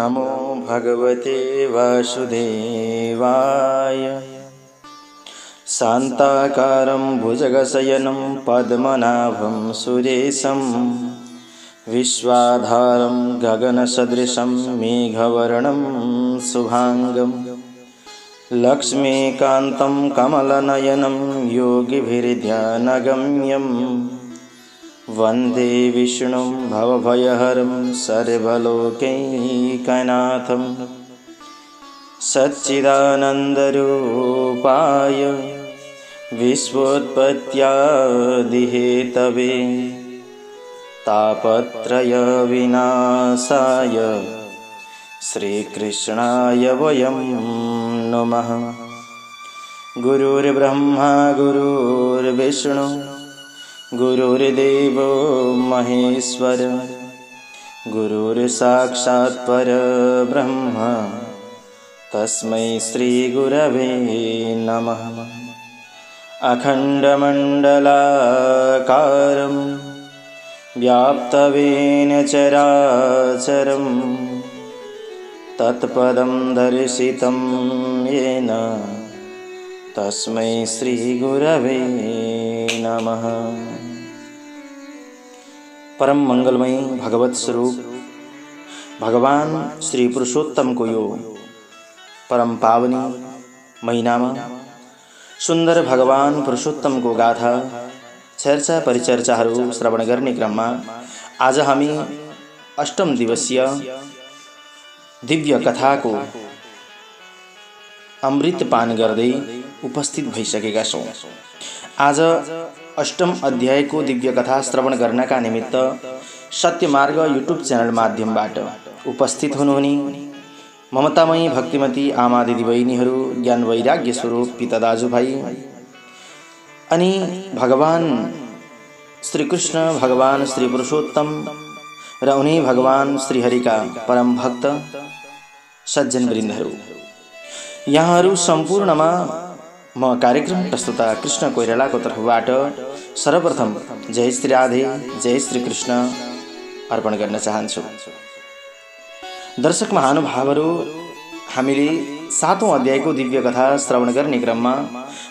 नमो भगवते वासुदेवाय। शान्ताकारं भुजगशयनं पद्मनाभं सुरेशं विश्वाधारं गगनसदृशं मेघवर्णं शुभांगं लक्ष्मीकान्तं कमलनयनं योगिभिर्ध्यानगम्यं वन्दे विष्णुं भवभयहरं सर्वलोकैकनाथं सच्चिदानन्दरूपाय विश्वोत्पत्त्यादिहेतवे तापत्रयविनाशाय श्रीकृष्णाय वयं नमः। गुरुर्ब्रह्मा गुरुर्विष्णु गुरुर्देवो महेश्वर गुरुर्साक्षात् परब्रह्म तस्मै श्रीगुरवे नमः। अखण्डमण्डलाकारं व्याप्तवेन चराचरं तत्पदं दर्शितं येन तस्मै श्रीगुरवे नमः। परम मंगलमय भगवत स्वरूप भगवान श्री पुरुषोत्तम को यो परम पावनी महीना में सुंदर भगवान पुरुषोत्तम को गाथा चर्चा परिचर्चाहरू श्रवण गर्ने क्रममा आज हामी अष्टम दिवसीय दिव्य कथाको अमृत पान गर्दै उपस्थित भइसकेका छौं। आज अष्टम अध्यायको दिव्य कथा श्रवण गर्नका निमित्त सत्यमार्ग युट्युब च्यानल माध्यमबाट उपस्थित हुनुहुने ममतामयी भक्तिमती आमा दिदीबहिनीहरू, ज्ञान वैराग्य स्वरूप पिता दाजुभाइ अनि भगवान श्री कृष्ण, भगवान श्री पुरुषोत्तम र उनी भगवान श्री हरिका परम भक्त सज्जन वृन्दहरू, यहाँहरू सम्पूर्णमा म कार्यक्रम प्रस्तुता कृष्ण कोइरालाको तर्फबाट सर्वप्रथम जय श्री राधे, जय श्री कृष्ण अर्पण गर्न चाहन्छु। दर्शक महानुभावहरू, हामीले 7औं अध्यायको दिव्य कथा श्रवण गर्ने क्रममा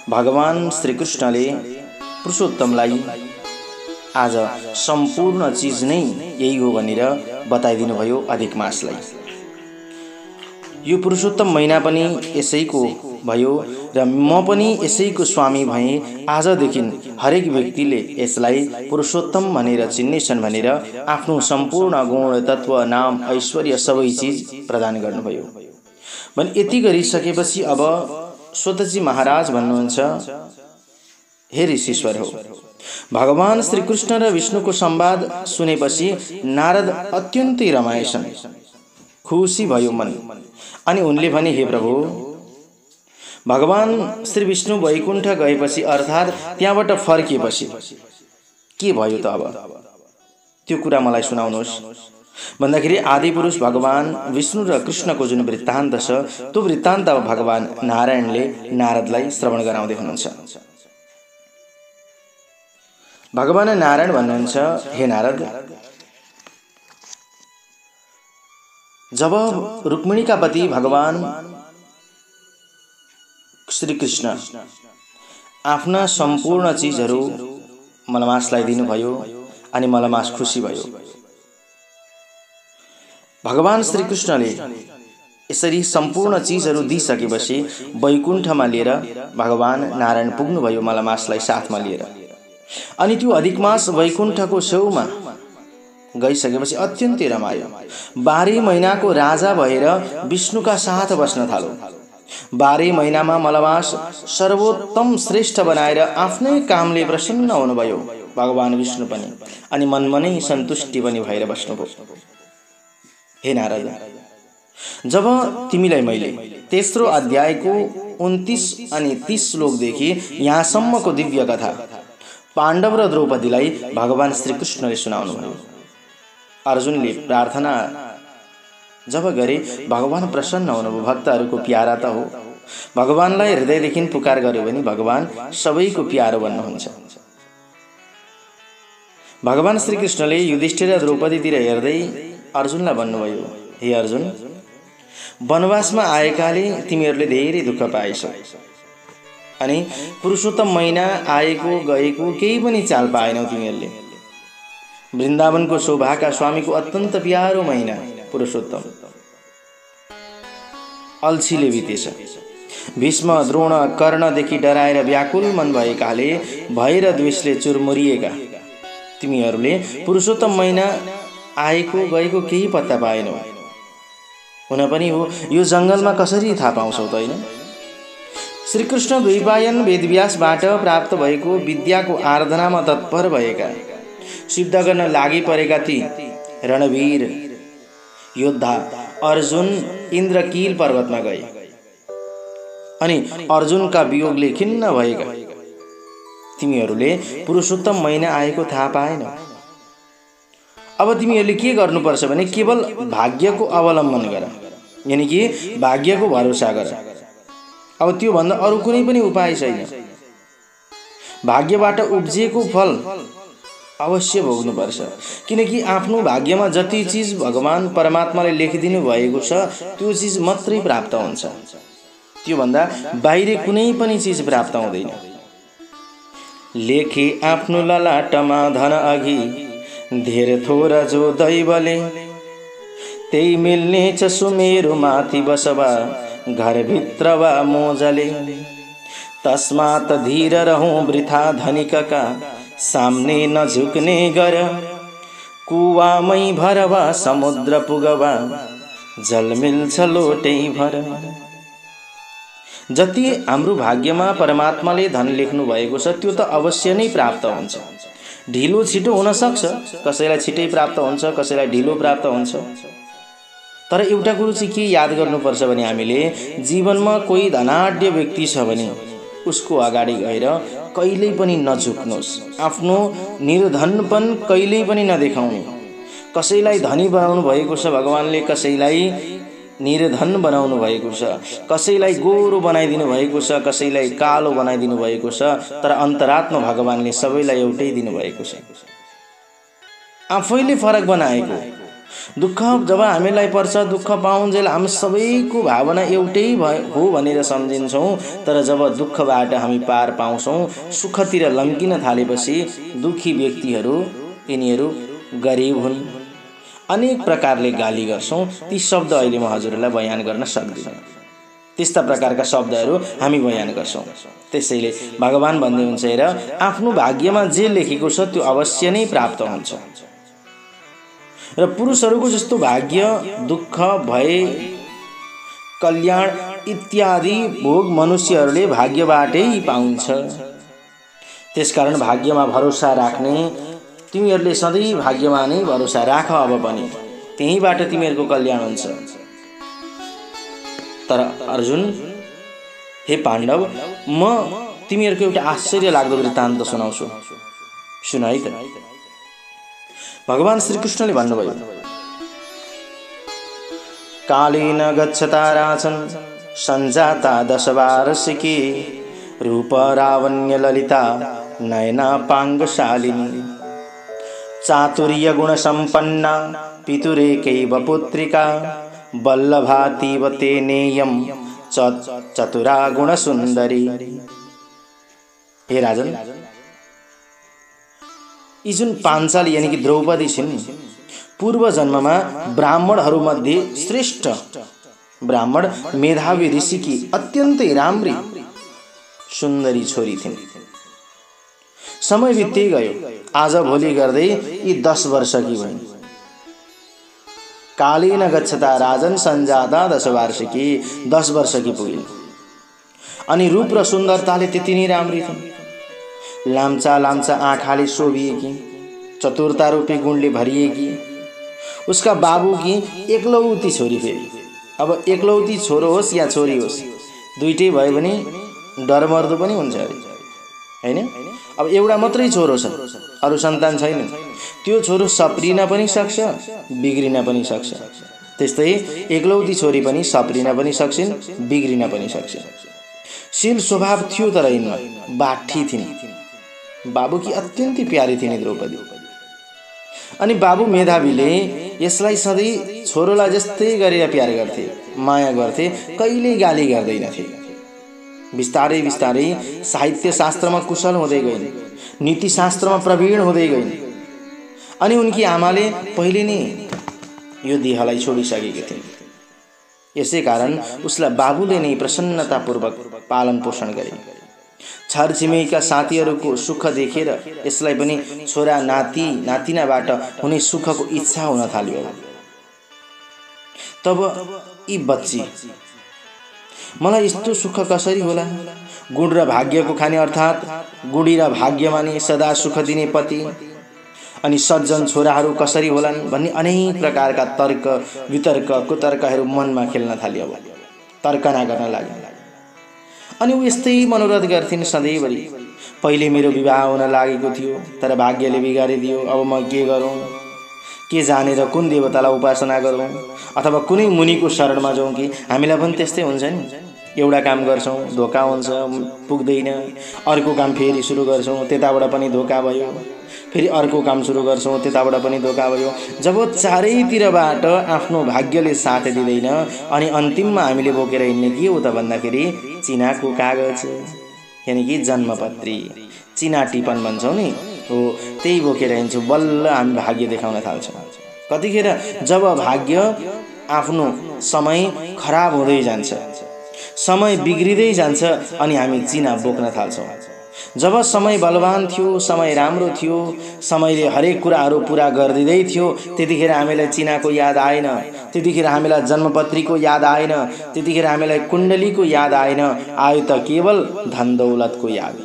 भगवान श्री कृष्णले पुरुषोत्तमलाई आज सम्पूर्ण चीज नै यही हो भनेर बताइदिनु भयो अधिक मासलाई। यो पुरुषोत्तम महिना पनि यसैको भयो र म पनि यसैको स्वामी भएँ। आजदेखि हरेक व्यक्तिले यसलाई पुरुषोत्तम भनेर चिन्नेछन् भनेर आफ्नो सम्पूर्ण गुण तत्व नाम ऐश्वर्य सबै चीज प्रदान गर्नुभयो। भने यति गरिसकेपछि अब स्वतजी महाराज भन्नुहुन्छ, हे ऋषीश्वर हो, भगवान श्री कृष्ण र विष्णुको संवाद सुनेपछि नारद अत्यन्तै रमाएछन्, खुसी भयो मन। अनि उनले भने, हे प्रभु, भगवान श्री विष्णु वैकुण्ठ गएपछि अर्थात त्यहाँबाट फर्किएपछि के भयो त अब त्यो कुरा मलाई सुनाउनुहोस् भन्दाखेरि आदिपुरुष भगवान विष्णु र कृष्णको जुन वृत्तान्त छ त्यो वृत्तान्त अब भगवान नारायणले नारदलाई श्रवण गराउँदै हुनुहुन्छ। भगवान नारायण भन्नुहुन्छ, हे नारद, जब रुक्मिणीका पति भगवान श्री कृष्ण आफ्ना सम्पूर्ण चीजहरू मलमासलाई दिनुभयो अनि मलमास खुसी भयो। भगवान श्री कृष्णले यसरी सम्पूर्ण चीजहरू दिइसकेपछि वैकुण्ठमा लिएर भगवान नारायण पुग्नुभयो मलमासलाई साथमा लिएर। अनि त्यो अधिक मास वैकुण्ठको छेउमा गइसकेपछि अत्यन्तै रमायो। 12 महिनाको राजा भएर विष्णुका साथ बस्न थाल्यो। 12 महिनामा मलमास सर्वोत्तम श्रेष्ठ बनाएर आफ्नै कामले प्रसन्न हुनुभयो भगवान विष्णु पनि, अनि मनमनै सन्तुष्टि पनि भएर बस्नुभयो। हे नारद, जब तिमीलाई मैले तेस्रो अध्यायको 29 अनि 30 श्लोकदेखि यहाँसम्मको दिव्य कथा पाण्डव र द्रौपदीलाई भगवान श्री कृष्णले सुनाउनुभयो। अर्जुनले प्रार्थना जब गरे भगवान प्रसन्न हुनुभयो। भक्तहरूको प्यारा त हो, भगवानलाई हृदयदेखि पुकार गर्यो भने भगवान सबैको प्यारो बन्नुहुन्छ। भगवान श्री कृष्णले युधिष्ठिर र द्रौपदीतिर हेर्दै अर्जुनलाई भन्नुभयो, हे अर्जुन, वनवासमा आएकाले तिमीहरूले धेरै दुःख पाएछौ अनि पुरुषोत्तम महिना आएको गएको केही पनि चाल पाएनौ तिमीहरूले। वृन्दावनको शोभाका स्वामीको अत्यन्त प्यारो महिना पुरुषोत्तम अल्छीले बितेछ। भीष्म द्रोण कर्णदेखि डराएर व्याकुल मन भएकाले भय र द्वेषले चुरमुरिएका तिमीहरूले पुरुषोत्तम महिना आएको गएको केही पत्ता पाएनौ। हुन पनि हो, यो जङ्गलमा कसरी थाहा पाउँछौ त होइन? श्रीकृष्ण द्वैपायन वेदव्यासबाट प्राप्त भएको विद्याको आराधनामा तत्पर भएका, सिद्ध गर्न लागि परेका ती रणवीर योद्धा अर्जुन इन्द्रकील पर्वतमा गए अनि अर्जुनका वियोगले खिन्न भएका तिमीहरूले पुरुषोत्तम महिना आएको थाहा पाएनौ। अब तिमीहरूले के गर्नुपर्छ भने केवल भाग्यको अवलम्बन गर, यानी कि भाग्यको भरोसा गर। अब त्यो भन्दा अरू कुनै पनि उपाय छैन। भाग्यबाट उब्जिएको फल अवश्य भोग्नुपर्छ, किनकि आफ्नो भाग्यमा जति चीज भगवान परमात्माले लेखिदिनु भएको छ त्यो चीज मात्रै प्राप्त हुन्छ। त्यो भन्दा बाहिर कुनै पनि चीज प्राप्त हुँदैन। लेखे आफ्नो ललाटमा धन अघि धेर थोर जो दैवले, त्यही मिल्नेछ सुमेरु माथि बसवा घरभित्र वा मोजले। तस्मात् धीर रहौं वृथा धनिकका सामने नझुक्ने गर, कुवामै भरवा समुद्र पुगवा जल मिल्छ लोटै भर। जति हाम्रो भाग्यमा परमात्माले धन लेख्नु भएको छ त्यो त अवश्य नै प्राप्त हुन्छ। ढिलो छिटो हुन सक्छ, कसैलाई छिटै प्राप्त हुन्छ, कसैलाई ढिलो प्राप्त हुन्छ। तर एउटा कुरो चाहिँ के याद गर्नुपर्छ भने हामीले जीवनमा कोही धनाढ्य व्यक्ति छ भने उसको अगाडि गएर कहिल्यै पनि नझुक्नुहोस्। आफ्नो निर्धनपन कहिल्यै पनि नदेखाउनु। कसैलाई धनी बनाउनु भएको छ भगवानले, कसैलाई निर्धन बनाउनु भएको छ, कसैलाई गोरो बनाइदिनु भएको छ, कसैलाई कालो बनाइदिनु भएको छ, तर अन्तरात्मा भगवानले सबैलाई एउटै दिनु भएको छ। आफैले फरक बनाएको। दुःख जब हामीलाई पर्छ, दुःख पाउन्जेल हामी सबैको भावना एउटै हो भनेर सम्झिन्छौँ, तर जब दुःखबाट हामी पार पाउँछौँ, सुखतिर लम्किन थालेपछि दुखी व्यक्तिहरू यिनीहरू गरिब हुन्, अनेक प्रकारले गाली गर्छौँ। ती शब्द अहिले म हजुरहरूलाई बयान गर्न सक्दिनँ। त्यस्ता प्रकारका शब्दहरू हामी बयान गर्छौँ। त्यसैले भगवान भन्दै हुन्छ, हेर आफ्नो भाग्यमा जे लेखेको छ त्यो अवश्य नै प्राप्त हुन्छ। र पुरुषहरूको जस्तो भाग्य, दुःख, भय, कल्याण इत्यादि भोग मनुष्यहरूले भाग्यबाटै पाउँछ। त्यसकारण भाग्यमा भरोसा राख्ने, तिमीहरूले सधैँ भाग्यमा नै भरोसा राख। अब पनि त्यहीबाट तिमीहरूको कल्याण हुन्छ। तर अर्जुन, हे पाण्डव, म तिमीहरूको एउटा आश्चर्य लाग्दो वृत्तान्त सुनाउँछु, सुन है त। भगवान श्रीकृष्णले भन्नुभयो, कालेन गच्छता राजन् सञ्जाता दशवार्षिकी, रूप रावण्य ललिता नयना पाङ्गशालिनी, चातुर्य गुण संपन्ना पितुरेकैव पुत्रिका, वल्लभातीव तेनेयं चतुरा गुण सुन्दरी। हे राजन, यी जुन पाञ्चाली यानी कि द्रौपदी छिन्, पूर्व जन्ममा ब्राह्मणहरूमध्ये श्रेष्ठ ब्राह्मण मेधावी ऋषिकी अत्यन्तै राम्री सुन्दरी छोरी थिइन्। समय बित्दै गयो, आज भोलि गर्दै यी 10 वर्षकी भइन्। कालेन गच्छता राजन सञ्जाता दशवार्षिकी, 10 वर्षकी पुगिन्। अनि रूप र सुन्दरताले त्यति नै राम्री थिइन्। लाम्चा लाम्चा आँखाले शोभिएकी, चतुरता रूपी गुणले भरिएकी। उसका बाबुकी एकलौती छोरी फेरि। अब एकलौती छोरो होस् या छोरी होस्, दुईटै भयो भने डरमर्दो पनि हुन्छ हैन। अब एउटा मात्रै छोरो छ, अरू सन्तान छैन। त्यो छोरो सप्रिन पनि सक्छ, बिग्रिन पनि सक्छ। त्यस्तै एकलौती छोरी पनि सप्रिन पनि सक्छिन्, बिग्रिन पनि सक्छिन्। शील स्वभाव थियो तर यिनमा बाठी थिइन्। बाबुकी अत्यन्तै प्यारी थिइन् द्रौपदी। अनि बाबु मेधावीले यसलाई सधैँ छोरोलाई जस्तै गरेर प्यार गर्थे, माया गर्थे, कहिल्यै गाली गर्दैनथे। बिस्तारै बिस्तारै साहित्य शास्त्रमा कुशल हुँदै गइन्, नीति शास्त्रमा प्रवीण हुँदै गइन्। अनि उनकी आमाले पहिले नै यो देहलाई छोडिसकेकी थिइन्। यसै कारण उसलाई बाबुले नै प्रसन्नतापूर्वक पालन पोषण गरे। छरछिमेकीका साथीहरूको सुख देखेर यसलाई पनि छोरा नाति नातिनाबाट हुने सुखको इच्छा हुन थाल्यो। तब यी बच्ची मलाई यस्तो सुख कसरी होला? गुण र भाग्यको खाने अर्थात् गुडी र भाग्य माने सदा सुख दिने पति अनि सज्जन छोराहरू कसरी होलान् भन्ने अनेक प्रकारका तर्क वितर्क कुतर्कहरू मनमा खेल्न थाल्यो। तर्कना गर्न लाग्यो। अनि ऊ यस्तै मनोरथ गर्थिन् सधैँभरि। पहिले मेरो विवाह हुन लागेको थियो, तर भाग्यले बिगारिदियो। अब म के गरौँ? के जानेर कुन देवतालाई उपासना गरौँ अथवा कुनै मुनिको शरणमा जाउँ कि? हामीलाई पनि त्यस्तै हुन्छ नि। एउटा काम गर्छौँ, धोका हुन्छ, पुग्दैन। अर्को काम फेरि सुरु गर्छौँ, त्यताबाट पनि धोका भयो। फेरि अर्को काम सुरु गर्छौँ, त्यताबाट पनि धोका भयो। जब चारैतिरबाट आफ्नो भाग्यले साथ दिँदैन अनि अन्तिममा हामीले बोकेर हिँड्ने के हो त भन्दाखेरि चिनाको कागज, यानि कि जन्मपत्री, चिना टिपन भन्छौँ नि, हो त्यही बोकेर हिँड्छौँ। बल्ल हामी भाग्य देखाउन थाल्छौँ। कतिखेर जब भाग्य आफ्नो समय खराब हुँदै जान्छ, समय बिग्रिँदै जान्छ अनि हामी चिना बोक्न थाल्छौँ। जब समय बलवान थियो, समय राम्रो थियो, समयले हरेक कुराहरू पुरा गरिदिँदै थियो, त्यतिखेर हामीलाई चिनाको याद आएन, त्यतिखेर हामीलाई जन्मपत्रीको याद आएन, त्यतिखेर हामीलाई कुण्डलीको याद आएन, आयो त केवल धन दौलतको याद।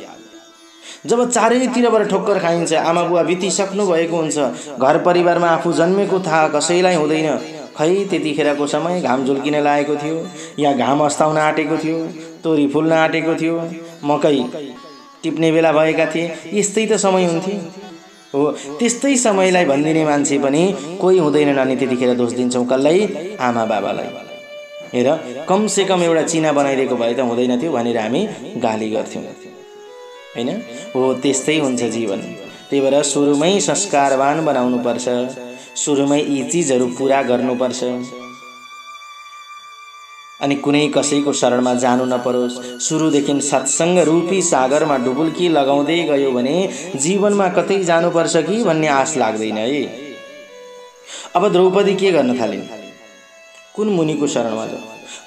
जब चारैतिरबाट ठोक्कर खाइन्छ, आमा बुवा बितिसक्नु भएको हुन्छ, घर परिवारमा आफू जन्मेको थाहा कसैलाई हुँदैन, खै त्यतिखेरको समय घाम झुल्किन लागेको थियो, या घाम अस्ताउन आँटेको थियो, तोरी फुल्न आँटेको थियो, मकै टिप्ने बेला भएका थिए। यस्तै त समय हुन्थ्यो। हो त्यस्तै समयलाई भनिदिने मान्छे पनि कोही हुँदैनन् अनि त्यतिखेर दोष दिन्छौँ कसलाई? आमा बाबालाई। हेर कमसे कम एउटा चिना बनाइदिएको भए त हुँदैन थियो भनेर हामी गाली गर्थ्यौँ, हैन? हो त्यस्तै हुन्छ जीवन। त्यही भएर सुरुमै संस्कारवान बनाउनुपर्छ, सुरुमै यी चीजहरू पूरा गर्नुपर्छ अनि कुनै कसैको शरणमा जानु नपरोस्। सुरुदेखि सत्संग रूपी सागरमा डुबुल्की लगाउँदै गयो भने जीवनमा कतै जानुपर्छ कि भन्ने आश लाग्दैन है। अब द्रौपदी के गर्न थालिन्? कुन मुनिको शरणमा जाऊ,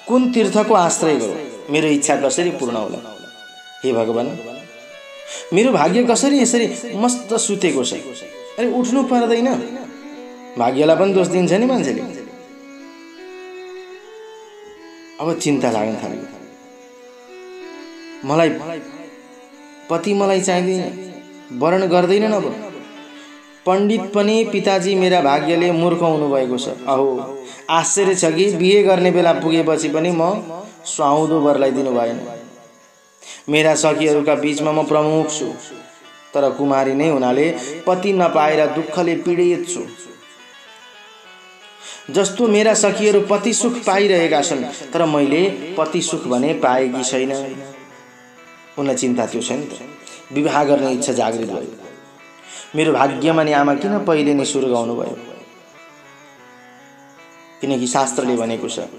कुन तीर्थको आश्रय गरौँ, मेरो इच्छा कसरी पूर्ण होला? हे भगवान, मेरो भाग्य कसरी यसरी मस्त सुतेको छ, अरे उठ्नु पर्दैन? भाग्यलाई पनि दोष दिन्छ नि मान्छेले। अब चिन्ता लाग्न थाल्यो। मलाई पति मलाई चाहिँदैन, वर्ण गर्दैनन्। अब पण्डित पनि पिताजी मेरा भाग्यले मूर्ख हुनुभएको छ। अहो आश्चर्य छ कि बिहे गर्ने बेला पुगेपछि पनि म सुहाउँदो वरलाई दिनु भएन। मेरा सखीहरूका बीचमा म प्रमुख छु, तर कुमारी नै हुनाले पति नपाएर दुःखले पीडित छु। जस्तो मेरा सखीहरू पति सुख पाइरहेका छन्, तर मैले पति सुख भने पाएकी छैन। उनलाई चिन्ता त्यो छ नि त। विवाह गर्ने इच्छा जागृत भयो। मेरो भाग्यमा नि आमा किन पहिले नै स्वर्ग आउनुभयो? किनकि शास्त्रले भनेको छ।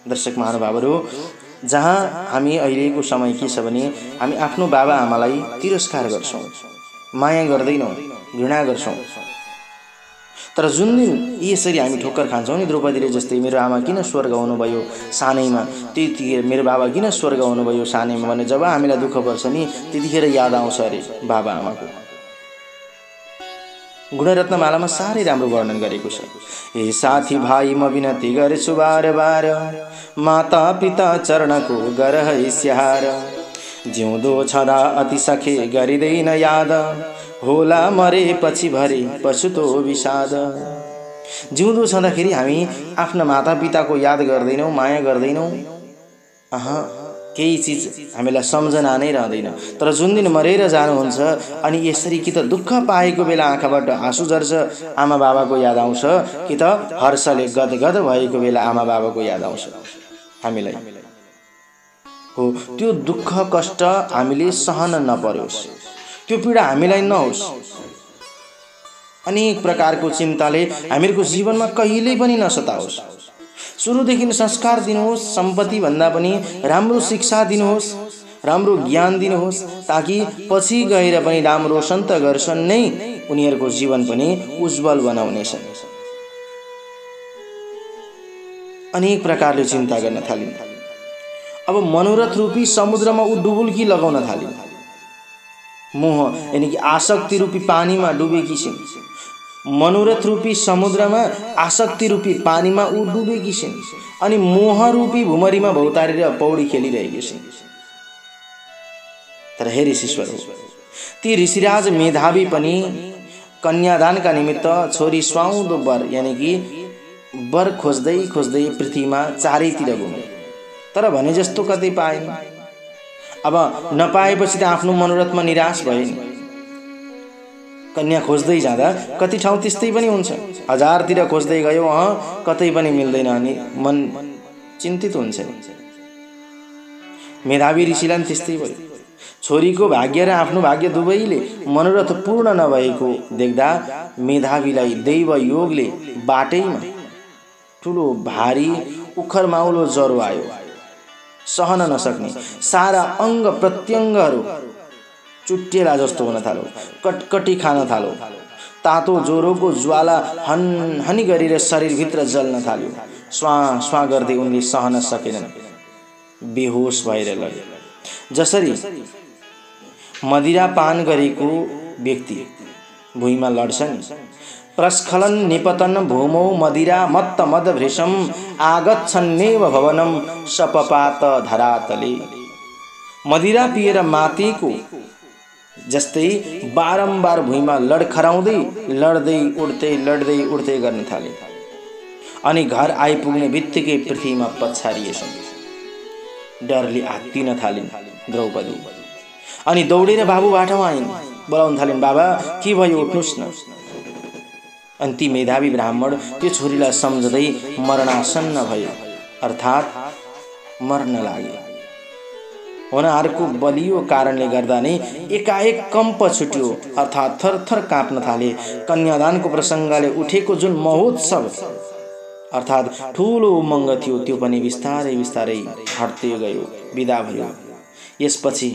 दर्शक महानुभावहरू, जहाँ हामी अहिलेको समय के छ भने हामी आफ्नो बाबा आमालाई तिरस्कार गर्छौँ, माया गर्दैनौँ, घृणा गर्छौँ। तर जुन दिन यसरी हामी ठोक्कर खान्छौँ नि, द्रौपदीले जस्तै मेरो आमा किन स्वर्ग आउनुभयो सानैमा, त्यतिखेर मेरो बाबा किन स्वर्ग आउनुभयो सानैमा भने जब हामीलाई दुःख पर्छ नि, त्यतिखेर याद आउँछ अरे बाबा आमाको। गुणरत्नमालामा साह्रै राम्रो वर्णन गरेको छ। हे साथी भाइ म विनती गर्छु बार बार, माता पिता चरणको गर है स्याहार। जिउँदो छँदा अति सखे गरिँदैन याद, होला मरेपछि भरे पछुतो विषाद। जिउँदो छँदाखेरि हामी आफ्ना माता पिताको याद गर्दैनौँ, माया गर्दैनौँ, केही चिज हामीलाई सम्झना नै रहँदैन। तर जुन दिन मरेर जानुहुन्छ अनि यसरी कि त दुःख पाएको बेला आँखाबाट आँसु झर्छ, आमा बाबाको याद आउँछ, कि त हर्षले गदगद भएको बेला आमा बाबाको याद आउँछ हामीलाई। हो त्यो दुःख कष्ट हामीले सहन नपरोस्, त्यो पीडा हामीलाई नहोस्। अनेक प्रकारको चिन्ताले हामीहरूको जीवनमा कहिल्यै पनि नसताओस्। सुरुदेखि संस्कार दिनुहोस्, सम्पत्ति भन्दा पनि राम्रो शिक्षा दिनुहोस्, राम्रो ज्ञान दिनुहोस्, ताकि पछि गएर पनि राम्रो सन्त गर्छन् नै उनीहरूको जीवन पनि उज्जवल बनाउनेछन्। अनेक प्रकारले चिन्ता गर्न थालिन्। अब मनोरथ रूपी समुद्रमा ऊ डुबुल्की लगाउन थालिन्। मोह यानी कि आसक्ति रूपी पानीमा डुबेकी छिन्। मनोरथ रूपी समुद्रमा आसक्ति रूपी पानीमा ऊ डुबेकी छिन् अनि मोह रूपी भुमरीमा भौतारेर पौडी खेलिरहेकी छिन्। तर हे ऋषीश्वर, ती ऋषिराज मेधावी पनि कन्यादानका निमित्त छोरी सुहाउँदो वर यानी कि वर खोज्दै खोज्दै पृथ्वीमा चारैतिर घुमे, तर भने जस्तो कतै पाएन। अब नपाएपछि त आफ्नो मनोरथमा निराश भए नि। कन्या खोज्दै जाँदा कति ठाउँ त्यस्तै पनि हुन्छ, हजारतिर खोज्दै गयो कतै पनि मिल्दैन अनि मन चिन्तित हुन्छ। मेधावी ऋषिलाई त्यस्तै भयो। छोरीको भाग्य र आफ्नो भाग्य दुवैले मनोरथ पूर्ण नभएको देख्दा मेधावीलाई दैव योगले बाटैमा ठुलो भारी उखरमाउलो ज्वरो आयो। सहन नसक्ने सारा अङ्ग प्रत्यङ्गहरू चुट्टिएला जस्तो हुन थाल्यो, कटकटी खान थाल्यो। तातो ज्वरोको ज्वाला हनहनी गरेर शरीरभित्र जल्न थाल्यो। स्वा स्वा गर्दै उनले सहन सकेनन्, बेहोस भएर लगे। जसरी मदिरा पान गरेको व्यक्ति भुइँमा लड्छ नि, प्रस्खलन निपतन भूमौ मदिरा मत्त मद भृशम आगच्छन्नेव भवनम सपपात धरातले। मदिरा पिएर मातेको जस्तै बारम्बार भुइँमा लडखराउँदै लड्दै उड्दै गर्न थाले अनि घर आइपुग्ने बित्तिकै पृथ्वीमा पछारिएछन्। डरले आत्तिन थालिन् द्रौपदी अनि दौडेर बाबुबाटमा आइन्। बोलाउन थालिन्, बाबा के भयो, उठ्नुस् न। अनि ती मेधावी ब्राह्मण त्यो छोरीलाई सम्झदै मरणासन्न भए, अर्थात् मर्न लागे। उनीहरूको बलियो कारणले गर्दा नै एकाएक कम्प छुट्यो, अर्थात् थरथर काँप्न थाले। कन्यादानको प्रसङ्गले उठेको जुन महोत्सव अर्थात् ठुलो उमङ्ग थियो, त्यो पनि बिस्तारै बिस्तारै हट्दै गयो, विदा भयो। यसपछि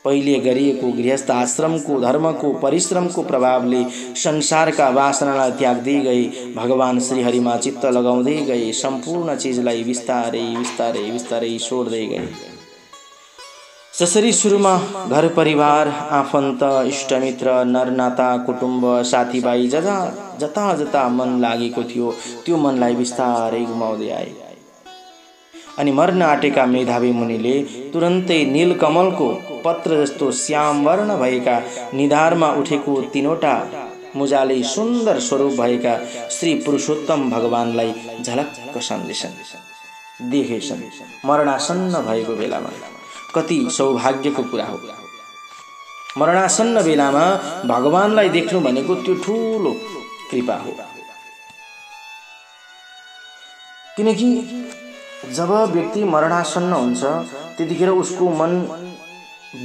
पहिले गरिएको गृहस्थ आश्रमको धर्मको परिश्रमको प्रभावले संसारका वासनालाई त्याग्दै गए, भगवान श्रीहरिमा चित्त लगाउँदै गए, सम्पूर्ण चिजलाई बिस्तारै बिस्तारै बिस्तारै छोड्दै गए। जसरी सुरुमा घर परिवार, आफन्त, इष्टमित्र, नरनाता, कुटुम्ब, साथीभाइ जता जता मन लागेको थियो, त्यो मनलाई बिस्तारै गुमाउँदै आए। अनि मर्न आँटेका मेधावी मुनिले तुरन्तै नीलकमलको पत्र जस्तो श्याम वर्ण भएका निधारमा उठेको तीनवटा मुजाले सुन्दर स्वरूप भएका श्री पुरुषोत्तम भगवानलाई झलक्क सम्झेछन्, देखेछन्। मरणासन्न भएको बेलामा कति सौभाग्यको कुरा हो। मरणासन्न बेलामा भगवानलाई देख्नु भनेको त्यो ठुलो कृपा हो। किनकि जब व्यक्ति मरणासन्न हुन्छ त्यतिखेर उसको मन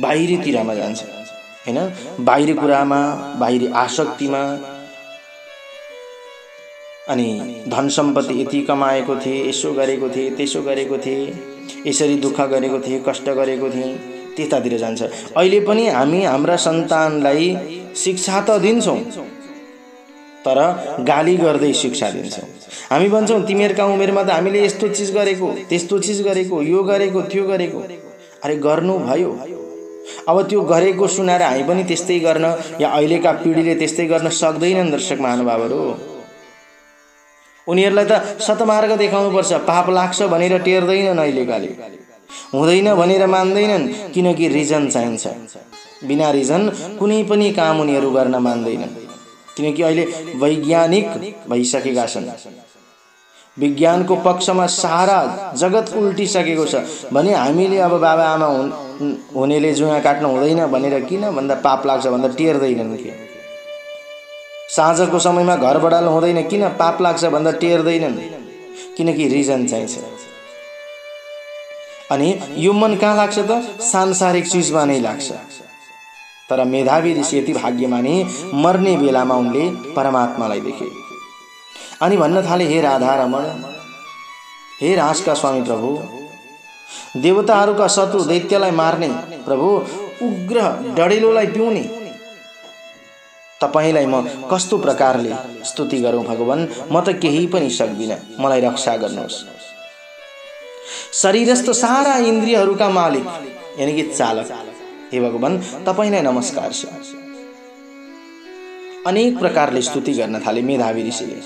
बाहिरीतिरमा जान्छ, हैन? बाहिरी कुरामा, बाहिरी आसक्तिमा। अनि धन सम्पत्ति यति कमाएको थिए, यसो गरेको थिए, त्यसो गरेको थिए, यसरी दुःख गरेको थिए, कष्ट गरेको थिए, त्यतातिर जान्छ। अहिले पनि हामी हाम्रा सन्तानलाई शिक्षा त दिन्छौँ, तर गाली गर्दै शिक्षा दिन्छौँ। हामी भन्छौँ तिमीहरूका उमेरमा त हामीले यस्तो चिज गरेको, त्यस्तो चिज गरेको, यो गरेको, त्यो गरेको। अरे गर्नु भयो, अब त्यो गरेको सुनाएर हामी पनि त्यस्तै गर्न या अहिलेका पिँढीले त्यस्तै गर्न सक्दैनन्। दर्शक महानुभावहरू, उनीहरूलाई त सतमार्ग देखाउनुपर्छ। पाप लाग्छ भनेर टेर्दैनन् अहिलेकाले, हुँदैन भनेर मान्दैनन्, किनकि रिजन चाहिन्छ। बिना रिजन कुनै पनि काम उनीहरू गर्न मान्दैनन्, किनकि अहिले वैज्ञानिक भइसकेका छन्। विज्ञानको पक्षमा सारा जगत उल्टिसकेको छ भने हामीले अब बाबा आमा हुनेले जुवा काट्नु हुँदैन भनेर किन भन्दा पाप लाग्छ भन्दा टेर्दैनन् के। साँझको समयमा घर बढाल्नु हुँदैन किन पाप लाग्छ भन्दा टेर्दैनन्, किनकि रिजन चाहिन्छ। अनि यो मन कहाँ लाग्छ त? सांसारिक चिजमा नै लाग्छ। तर मेधावी ऋषि यति भाग्यमानी मर्ने बेलामा उनले परमात्मालाई देखे अनि भन्न थाले, हे राधा रमण, हे रासका स्वामी प्रभु, देवताहरूका शत्रु दैत्यलाई मार्ने प्रभु, उग्र डडेलोलाई पिउने तपाईलाई म कस्तो प्रकारले स्तुति गरौँ भगवान, म त केही पनि सक्दिन, मलाई रक्षा गर्नुहोस्। शरीरस्थ सारा इन्द्रियहरूका मालिक यानी कि चालक, हे भगवान तपाईलाई नमस्कार छ। अनेक प्रकारले स्तुति गर्न थाले मेधावी ऋषिले।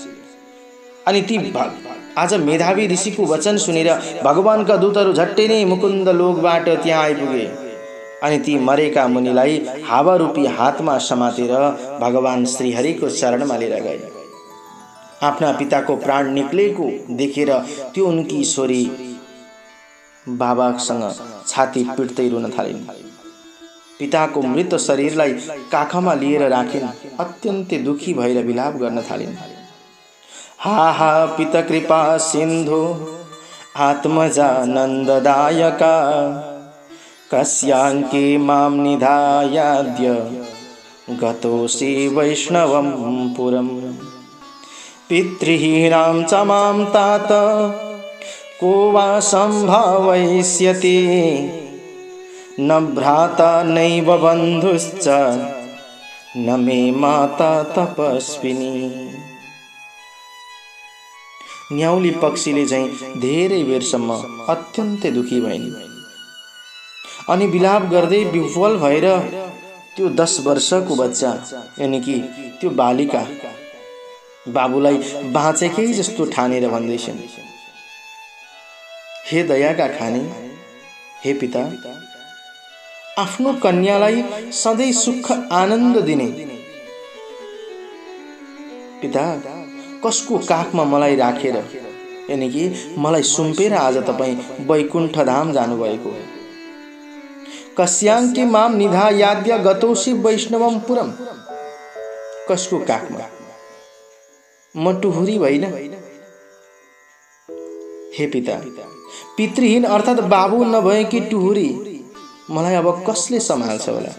अनि ती आज मेधावी ऋषिको वचन सुनेर भगवानका दूतहरू झट्टै नै मुकुन्द लोकबाट त्यहाँ आइपुगे अनि ती मरेका मुनिलाई हावारूपी हातमा समातेर भगवान श्रीहरिको चरणमा लिएर गए। आफ्ना पिताको प्राण निक्लेको देखेर त्यो उनकी छोरी बाबासँग छाती पिट्दै रुन थालिन्। पिताको मृत शरीरलाई काखमा लिएर राखिन्, अत्यन्तै दुखी भएर विलाप गर्न थालिन्। हा हा पिता कृपा सिन्धु आत्मजा नन्ददायका, कस्यांके मां निधायाद्य गतोऽसि वैष्णवं पुरम्। पितृहीनां च मां तात को वा सम्भावयिष्यति, न भ्राता नैव बन्धुश्च न मे माता तपस्विनी। न्याउली पक्षीले चाहिँ धेरै बेरसम्म अत्यन्तै दुखी भइन् अनि विलाप गर्दै विह्वल भएर त्यो 10 वर्षको बच्चा यानी कि त्यो बालिका बाबुलाई बाँचेकै जस्तो ठानेर भन्दैछन्, हे दयाका खानी, हे पिता, आफ्नो कन्यालाई सधैँ सुख आनन्द दिने पिता, कसको काखमा मलाई राखेर यानी कि मलाई सुम्पेर आज तपाईं वैकुण्ठ धाम जानुभएको। कस्यांके माम निधायाद्य गतोऽसि वैष्णवं पुरम्। कसको काखमा? म टुहुरी भइन। हे पिता, पितृहीन अर्थात बाबु नभएकी टुहुरी मलाई अब कसले सम्हाल्छ होला?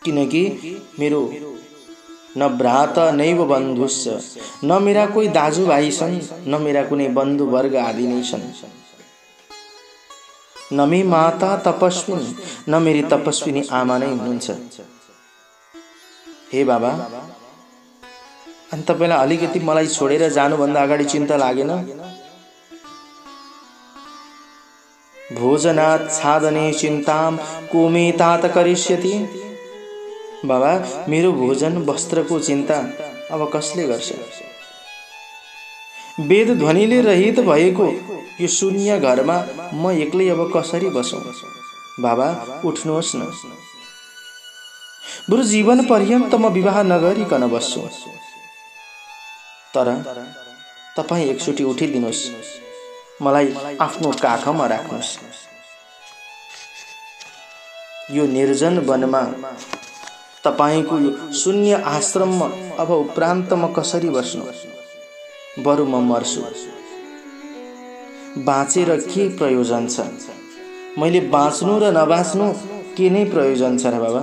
किनकि मेरो न भ्राता नैव बन्धुश्च, न मेरा कोही दाजुभाइ छन्, न मेरा कुनै बन्धुवर्ग आदि नै छन्। न मे माता तपस्विनी, न मेरी तपस्विनी आमा नै हुनुहुन्छ। हे बाबा, अनि तपाईलाई अलिकति मलाई छोडेर जानुभन्दा अगाडि चिन्ता लागेन? भोजनात् छादने चिन्ताम को मे तात करिष्यति। बाबा, मेरो भोजन वस्त्रको चिन्ता अब कसले गर्छ? वेद ध्वनिले रहित भएको यो शून्य घरमा म एक्लै अब कसरी बसौं? बाबा, उठ्नुहोस् न। बरु जीवन पर्यन्त म विवाह नगरिकन बस्छु। तर तपाईं एकचोटि उठिदिनुहोस्, मलाई आफ्नो काखमा राख्नुहोस्। यो निर्जन वनमा तपाईको शून्य आश्रममा अब उपरान्त म कसरी बस्नु? बरु म मर्छु। बाँचेर के प्रयोजन छ? मैले बाँच्नु र नबाँच्नु के नै प्रयोजन छ र बाबा?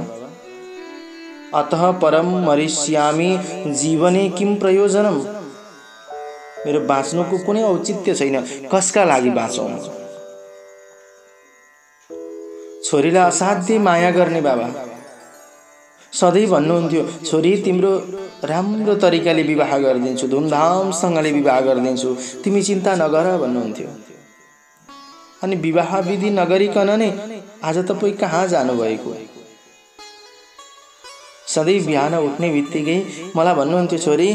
अतः परम मरिष्यामि जीवने किम प्रयोजनम। मेरो बाँच्नुको कुनै औचित्य छैन, कसका लागि बाँचौँ? छोरीलाई असाध्यै माया गर्ने बाबा सधैँ भन्नुहुन्थ्यो, छोरी तिम्रो राम्रो तरिकाले विवाह गरिदिन्छु, धुमधामसँगले विवाह गरिदिन्छु, तिमी चिन्ता नगर भन्नुहुन्थ्यो। अनि विवाह विधि नगरिकन नै आज तपाईँ कहाँ जानुभएको? सधैँ बिहान उठ्ने बित्तिकै मलाई भन्नुहुन्थ्यो, छोरी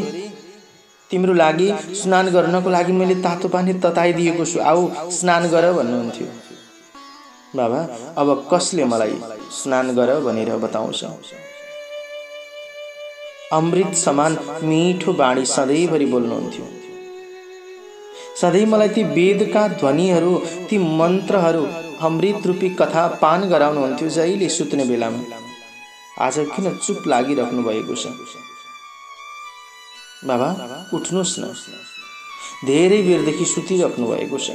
तिम्रो लागि स्नान गर्नको लागि मैले तातो पानी तताइदिएको छु, आऊ स्नान गर भन्नुहुन्थ्यो। बाबा, अब कसले मलाई स्नान गर भनेर बताउँछ? अमृत समान मीठो बाणी सधैँभरि बोल्नुहुन्थ्यो। सधैँ मलाई ती वेदका ध्वनिहरू, ती मन्त्रहरू, अमृत रूपी कथा पान गराउनुहुन्थ्यो जहिले सुत्ने बेलामा। आज किन चुप लागिराख्नु भएको छ? बाबा, उठ्नुहोस् न। धेरै बेरदेखि सुतिराख्नु भएको छ।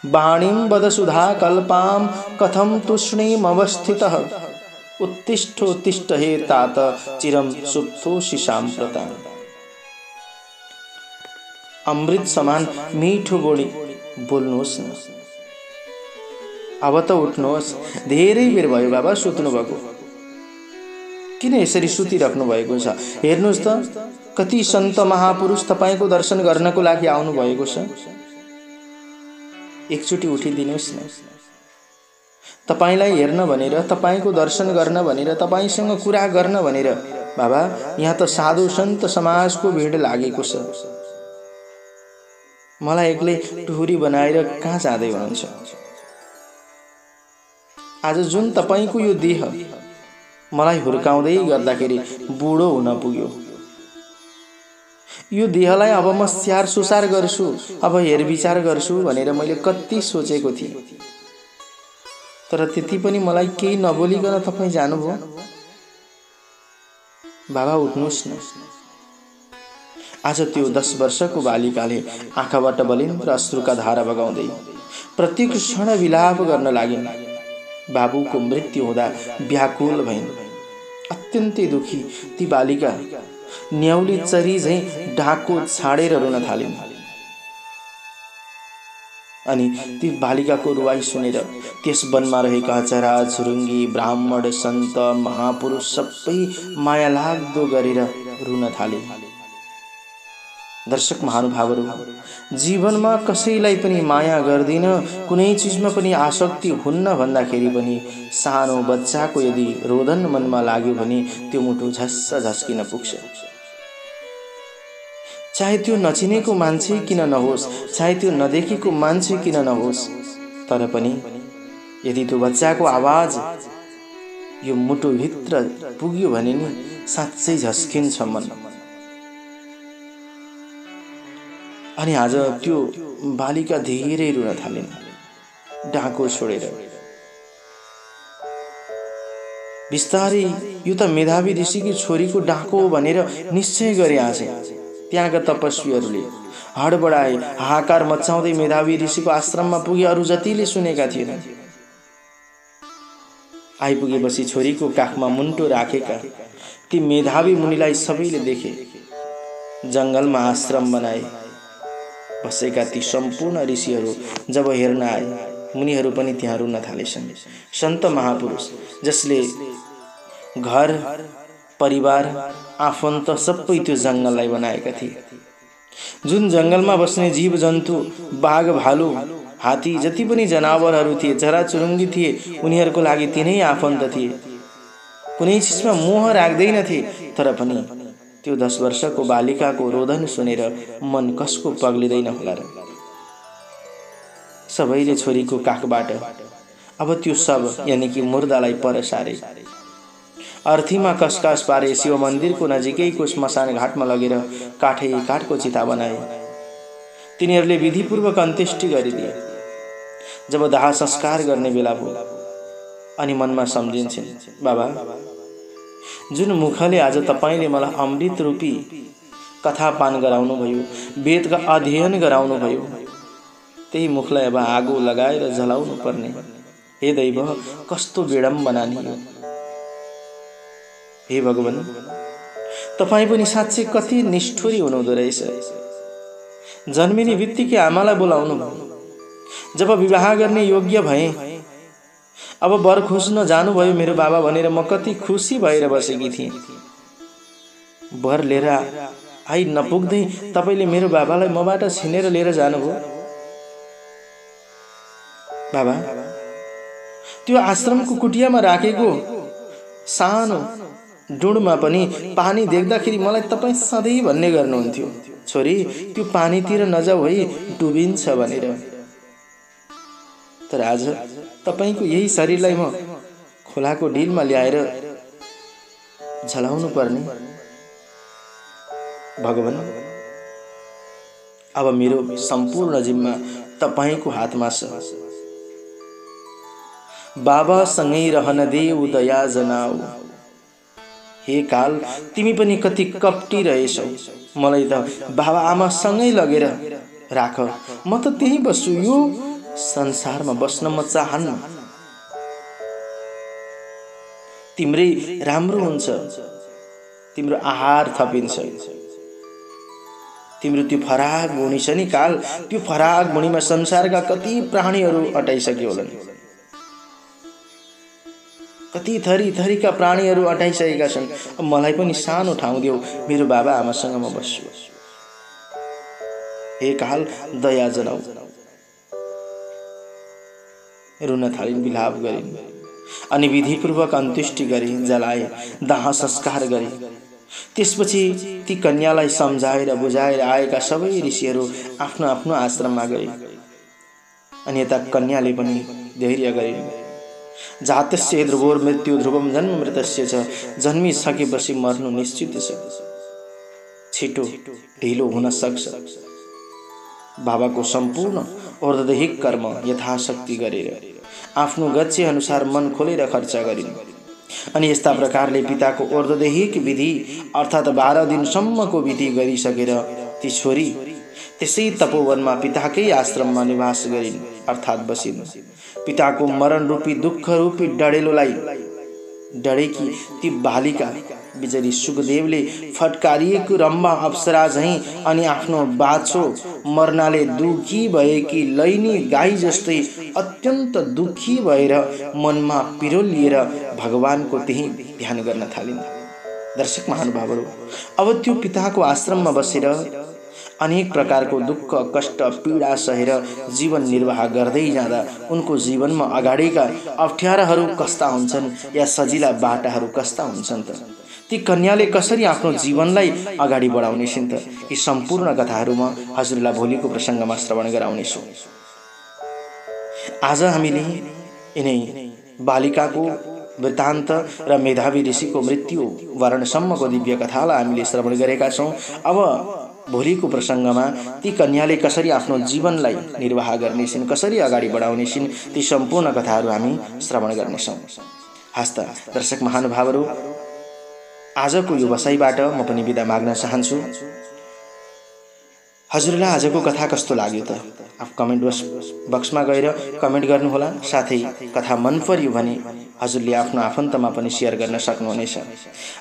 वाणीं वद सुधा कल्पां कथं तूष्णीम् अवस्थितः उत्तिष्ठोत्तिष्ठ हे तात चिरम सुप्तोषि साम्प्रतम्। अमृत समान मीठो बोली बोल्नुहोस् न। अब त उठ्नुहोस्, धेरै बेर भयो बाबा सुत्नु भएको। किन यसरी सुतिराख्नु भएको छ? हेर्नुहोस् त कति सन्त महापुरुष तपाईको दर्शन गर्नको लागि आउनु भएको छ। एकचोटि उठिदिनुहोस् न। तपाईलाई हेर्न भनेर, तपाईको दर्शन गर्न भनेर, तपाईसँग कुरा गर्न भनेर बाबा यहाँ त साधु सन्त समाजको भिड लागेको छ। मलाई एक्लै टुहुरी बनाएर कहाँ जाँदै हुनुहुन्छ? आज जुन तपाईको यो देह मलाई हुर्काउँदै गर्दाखेरि बुढो हुन पुग्यो। यो देहलाई अब म स्याहार सुसार गर्छु, अब हेरविचार गर्छु भनेर मैले कति सोचेको थिएँ। तर त्यति पनि मलाई केही नबोलिकन तपाईँ जानुभयो। बाबा उठ्नुहोस् न। आज त्यो 10 वर्षको बालिकाले आँखाबाट बलिन्द्र अश्रुका धारा बगाउँदै प्रत्येक क्षण विलाप गर्न लागिन्। बाबुको मृत्यु हुँदा व्याकुल भइन्। अत्यन्तै दुखी ती बालिका न्याउली चरी झैं ढाको छाडेर रुन थालिन्। अनि ती बालिकाको रुवाई सुनेर त्यस वनमा रहेका चरा चुरुङ्गी ब्राह्मण सन्त महापुरुष सबै माया लाग्दो गरेर रुन थाले। दर्शक महानुभावहरू, जीवनमा कसैलाई पनि माया गर्दिन, कुनै चीजमा पनि आसक्ति हुन्न भन्दाखेरि पनि सानो बच्चाको यदि रोदन मनमा लाग्यो भने त्यो मुटु झस्स झस्किन पुग्छ। चाहे त्यो नचिनेको मान्छे किन नहोस्, चाहे त्यो नदेखेको मान्छे किन नहोस्, तर पनि यदि त्यो बच्चाको आवाज यो मुटुभित्र पुग्यो भने नि साँच्चै झस्किन्छ मन। अनि आज त्यो बालिका धेरै रुन थालिन् डाको छोडेर। बिस्तारै यो त मेधावी ऋषिकी छोरीको डाको हो भनेर निश्चय गरे। आज त्यहाँका तपस्वीहरूले हडबडाए, हाहाकार मचाउँदै मेधावी ऋषिको आश्रममा पुगे। अरू जतिले सुनेका थिएनन्। आइपुगेपछि छोरीको काखमा मुन्टो राखेका ती मेधावी मुनिलाई सबैले देखे। जंगलमा आश्रम बनाए बसेका ती सम्पूर्ण ऋषिहरू जब हेर्न आए, मुनिहरू पनि त्यहाँ रुन थालेछन्। सन्त महापुरुष जसले घर परिवार आफन्त सबै त्यो जंगललाई बनाएका थिए, जुन जंगलमा बस्ने जीव जन्तु बाघ भालु हात्ती जति पनि जनावरहरू थिए, चराचुरुङ्गी थिए, उनीहरूको लागि तिनै आफन्त थिए। कुनै चिजमा मोह राख्दैनथे। तर पनि त्यो 10 वर्षको बालिकाको रोदन सुनेर मन कसको पग्लिँदैन होला र। सबैले छोरीको काखबाट अब त्यो सब यानी कि मुर्दालाई पर सारे, अर्थीमा कसकस पारे, शिव मन्दिरको नजिकैको श्मशान घाटमा लगेर काठको चिता बनाए। तिनीहरूले विधिपूर्वक अन्त्येष्टि गरिदिए। जब दाह संस्कार गर्ने बेला भयो अनि मनमा सम्झिन्छन्, बाबा जुन मुखले आज तपाईले मलाई अमृत रूपी कथा पान गराउनु भयो, वेदका अध्ययन गराउनु भयो, त्यही मुखलाई अब आगो लगाएर जलाउनु पर्ने। हे दैव, कस्तो विडम्बना नि यो। हे भगवान, तपाई पनि साँच्चै कति निष्ठुरी हुनुहुँदो रहेछ। जन्मिने बित्तिकै आमालाई बोलाउनु भयो। जब विवाह गर्ने योग्य भए, अब वर खोज्न जानुभयो मेरो बाबा भनेर म कति खुसी भएर बसेकी थिएँ। वर लिएर आई नपुग्दै तपाईले मेरो बाबालाई मबाट छिनेर लिएर जानुभयो। बाबा, त्यो आश्रमको कुटियामा राखेको सानो डुँडमा पनि पानी देख्दाखेरि मलाई तपाई सधैँ भन्ने गर्नुहुन्थ्यो, छोरी त्यो पानीतिर नजाऊ है, डुबिन्छ भनेर। तर आज तपाईको यही शरीरलाई म खोलाको डिलमा ल्याएर झलाउनु पर्ने। भगवान, अब मेरो सम्पूर्ण जिम्मा तपाईको हातमा छ। बाबा सँगै रहन देऊ, दया जनाऊ। हे काल, तिमी पनि कति कपटी रहेछौ। मलाई त बाबा आमा सँगै लगेर राख, म त त्यही बस्छु। यो संसारमा बस्न म चाहन्न। तिम्रै राम्रो हुन्छ, तिम्रो आहार थपिन्छ। तिम्रो त्यो फराक भुँडी छ नि काल, त्यो फराक भुँडीमा संसारका कति प्राणीहरू अटाइसके होलान्, कति थरी थरीका प्राणीहरू अटाइसकेका छन्। मलाई पनि सानो ठाउँ देऊ, मेरो बाबा आमासँग म बस्छु। हे काल दया जनाऊ। रुन थालिन्, विलाप गरिन् अनि विधिपूर्वक अन्त्येष्टि गरी जलाए, दाह संस्कार गरे। त्यसपछि ती कन्यालाई सम्झाएर बुझाएर आएका सबै ऋषिहरू आफ्नो आफ्नो आश्रममा गए। अनि यता कन्याले पनि धैर्य गरिन्। जातस्य ध्रुवोर मृत्यु ध्रुवम जन्म मृतस्य छ, जन्मिसकेपछि मर्नु निश्चित छ, छिटो ढिलो हुन सक्छ। बाबाको सम्पूर्ण और्धदैहिक कर्म यथाशक्ति गरेर आफ्नो गच्छे अनुसार मन खोलेर खर्च गरिन्। अनि यस्ता प्रकारले पिताको और्धदैहिक विधि अर्थात् 12 दिनसम्मको विधि गरिसकेर ती छोरी त्यसै तपोवनमा पिताकै आश्रममा निवास गरिन् अर्थात् बसिन्। पिताको मरण रूपी दुःख रूपी डढेलोलाई डढेकी ती बालिका बिजरी सुखदेवले फटकारिएको रम्भा अप्सरा झैं अनि आफ्नो बाछो मर्नाले दुखी भएकी लैनी गाई जस्तै अत्यन्त दुखी भएर मनमा पिरोलिएर भगवानको त्यही ध्यान गर्न थालिन्। दर्शक महानुभावहरू, अब त्यो पिताको आश्रममा बसेर अनेक प्रकारको दुःख कष्ट पीडा सहेर जीवन निर्वाह गर्दै जाँदा उनको जीवनमा अगाडिका अप्ठ्याराहरू कस्ता हुन्छन् या सजिला बाटाहरू कस्ता हुन्छन् त, ती कन्याले कसरी आफ्नो जीवनलाई अगाडि बढाउने छिन् त, यी सम्पूर्ण कथाहरू म हजुरलाई भोलिको प्रसङ्गमा श्रवण गराउनेछु। आज हामीले यिनै बालिकाको वृत्तान्त र मेधावी ऋषिको मृत्यु वरणसम्मको दिव्य कथालाई हामीले श्रवण गरेका छौँ। अब भोलिको प्रसङ्गमा ती कन्याले कसरी आफ्नो जीवनलाई निर्वाह गर्नेछिन्, कसरी अगाडि बढाउनेछिन्, ती सम्पूर्ण कथाहरू हामी श्रवण गर्नेछौँ। हस्त दर्शक महानुभावहरू, आजको यो बसाइबाट म पनि बिदा माग्न चाहन्छु। हजुरलाई आजको कथा कस्तो लाग्यो त आप कमेन्ट बक्समा गएर कमेन्ट गर्नुहोला। साथै कथा मन पर्यो भने हजुरले आफ्नो आफन्तमा पनि सेयर गर्न सक्नुहुनेछ।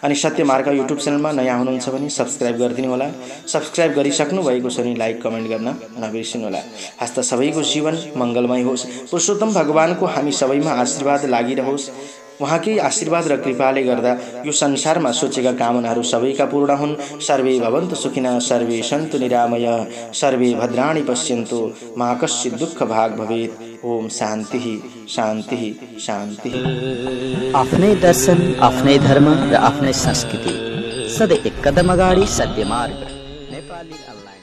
अनि सत्यमार्ग युट्युब च्यानलमा नयाँ हुनुहुन्छ भने सब्स्क्राइब गरिदिनु होला। सब्स्क्राइब गरिसक्नु भएको छ भने लाइक कमेन्ट गर्न नबिर्सिनु होला। हस्त सबैको जीवन मङ्गलमय होस्। पुरुषोत्तम भगवानको हामी सबैमा आशीर्वाद लागिरहोस्। उहाँकै आशीर्वाद र कृपाले गर्दा यो संसारमा सोचेका कामनाहरू सबैका पूर्ण हुन्। सर्वे भवन्तु सुखिनः, सर्वे सन्तु निरामयः, सर्वे भद्राणि पश्यन्तु, मा कश्चित् दुःख भाग भवेत्। ओम शान्ति शान्ति शान्ति। आफ्नै दर्शन, आफ्नै धर्म र आफ्नै संस्कृति, सधैँ एक कदम अगाडि सत्य मार्ग नेपाली अनलाइन।